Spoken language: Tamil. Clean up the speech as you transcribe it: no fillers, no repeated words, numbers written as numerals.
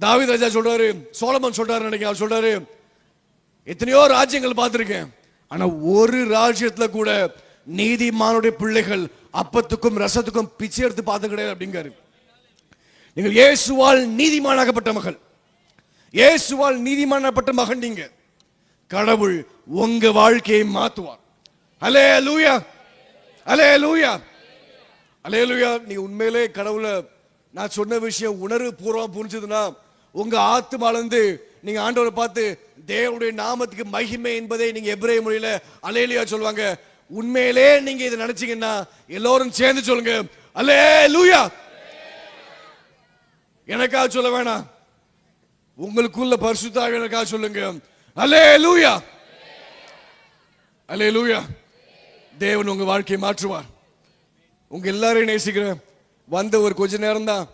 தாவீது ராஜா சொல்றாரு, சோலமன் சொல்றாரு நினைக்கிறேன், அவர் சொல்றாரு, எத்தனையோ ராஜ்யங்கள் பார்த்திருக்கேன், ஆனா ஒரு ராஜ்யத்துல கூட நீதிமானுடைய பிள்ளைகள் அப்பத்துக்கும் ரசத்துக்கும் பிச்சை எடுத்து பார்த்து கிடையாது அப்படிங்காரு. நீங்கள் இயேசுவால் நீதிமானாகப்பட்ட மகள், இயேசுவால் நீதிமானாகப்பட்ட மகன். நீங்க கடவுள் உங்க வாழ்க்கையை மாத்துவார். அல்லேலூயா, அல்லேலூயா, அல்லேலூயா. நீங்க உண்மையிலே கடவுளை நான் சொன்ன விஷயம் உணர்வு பூர்வம் புரிஞ்சதுன்னா உங்க ஆத்துமாலந்து நீங்க ஆண்டவரை பார்த்து தேவனுடைய நாமத்துக்கு மகிமை என்பதை நீங்க எபிரேய மொழியில அல்லேலூயா சொல்லுவாங்க. உண்மையிலே நீங்க இதை நினைச்சீங்கன்னா எல்லாரும் சேர்ந்து சொல்லுங்க அல்லேலூயா. எனக்காக சொல்ல வேணாம், உங்களுக்குள்ள பரிசுத்த ஆவியானவருக்காக சொல்லுங்க அல்லேலூயா, அல்லேலூயா. தேவன் உங்க வாழ்க்கையை மாற்றுவார். உங்க எல்லாரையும் நேசிக்கிறேன். வந்த ஒரு கொஞ்ச நேரம் தான்